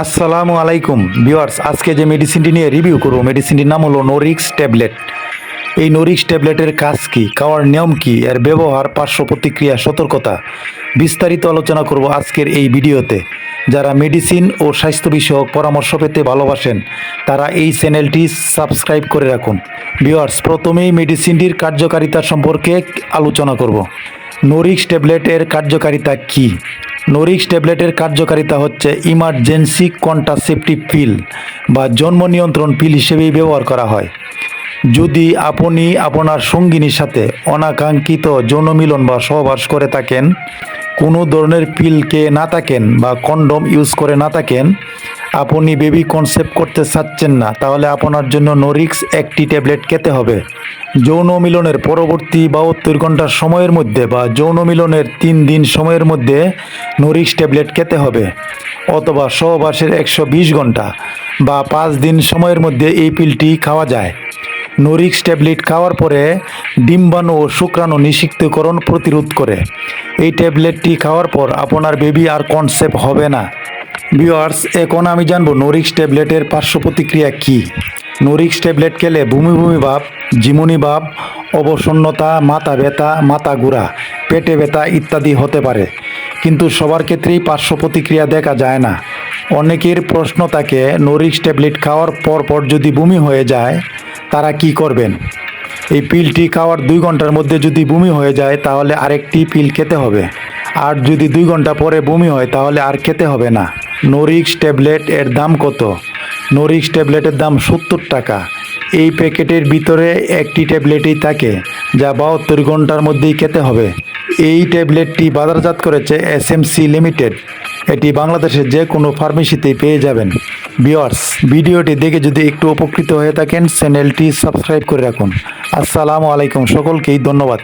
আসসালামু আলাইকুম ভিউয়ার্স, আজকে যে মেডিসিনটি নিয়ে রিভিউ করব মেডিসিনটির নাম হলো নোরিক্স ট্যাবলেট। এই নোরিক্স ট্যাবলেটের কাজ কী, খাওয়ার নিয়ম কী, এর ব্যবহার, পার্শ্ব প্রতিক্রিয়া, সতর্কতা বিস্তারিত আলোচনা করব আজকের এই ভিডিওতে। যারা মেডিসিন ও স্বাস্থ্য বিষয়ক পরামর্শ পেতে ভালোবাসেন তারা এই চ্যানেলটি সাবস্ক্রাইব করে রাখুন। ভিউয়ার্স, প্রথমেই মেডিসিনটির কার্যকারিতা সম্পর্কে আলোচনা করব। নোরিক্স ট্যাবলেটের কার্যকারিতা কী? নোরিক্স ট্যাবলেটের কার্যকারিতা হচ্ছে ইমার্জেন্সি কন্ট্রাসেপটিভ পিল বা জন্ম নিয়ন্ত্রণ পিল হিসেবেই ব্যবহার করা হয়। যদি আপনি আপনার সঙ্গিনীর সাথে অনাকাঙ্ক্ষিত যৌন মিলন বা সহবাস করে থাকেন, কোনো ধরনের পিলকে না থাকেন বা কন্ডোম ইউজ করে না থাকেন, আপনি বেবি কনসেপ্ট করতে চাচ্ছেন না, তাহলে আপনার জন্য নোরিক্স একটি ট্যাবলেট খেতে হবে। যৌন মিলনের পরবর্তী 72 ঘন্টার সময়ের মধ্যে বা যৌন মিলনের 3 দিন সময়ের মধ্যে নোরিক্স ট্যাবলেট খেতে হবে, অথবা সহবাসের 120 ঘন্টা বা 5 দিন সময়ের মধ্যে এই পিলটি খাওয়া যায়। নোরিক্স ট্যাবলেট খাওয়ার পরে ডিম্বাণু ও শুক্রাণু নিষিক্তকরণ প্রতিরোধ করে। এই ট্যাবলেটটি খাওয়ার পর আপনার বেবি আর কনসেপ্ট হবে না। ভিউয়ার্স, এখন আমি জানবো নোরিক্স ট্যাবলেটের পার্শ্ব প্রতিক্রিয়া কী। নোরিক্স ট্যাবলেট খেলে বমি বমি ভাব, ঝিমুনি ভাব, অবসন্নতা, মাথা ব্যথা, মাথা ঘোরা, পেটে ব্যথা ইত্যাদি হতে পারে, কিন্তু সবার ক্ষেত্রেই পার্শ্ব প্রতিক্রিয়া দেখা যায় না। অনেকের প্রশ্ন থাকে, নোরিক্স ট্যাবলেট খাওয়ার পর যদি বমি হয়ে যায় তারা কি করবেন? এই পিলটি খাওয়ার 2 ঘন্টার মধ্যে যদি বমি হয়ে যায় তাহলে আরেকটি পিল খেতে হবে, আর যদি 2 ঘন্টা পরে বমি হয় তাহলে আর খেতে হবে না। নোরিক্স ট্যাবলেট এর দাম কত? নোরিক্স ট্যাবলেটের দাম 70 টাকা। এই প্যাকেটের ভিতরে একটি ট্যাবলেটই থাকে, যা 72 ঘন্টার মধ্যেই খেতে হবে। এই ট্যাবলেটটি বাজারজাত করেছে এসএমসি লিমিটেড। এটি বাংলাদেশের যে কোনো ফার্মেসিতেই পেয়ে যাবেন। ভিউয়ার্স, ভিডিওটি দেখে যদি একটু উপকৃত হয়ে থাকেন চ্যানেলটি সাবস্ক্রাইব করে রাখুন। আসসালামু আলাইকুম, সকলকেই ধন্যবাদ।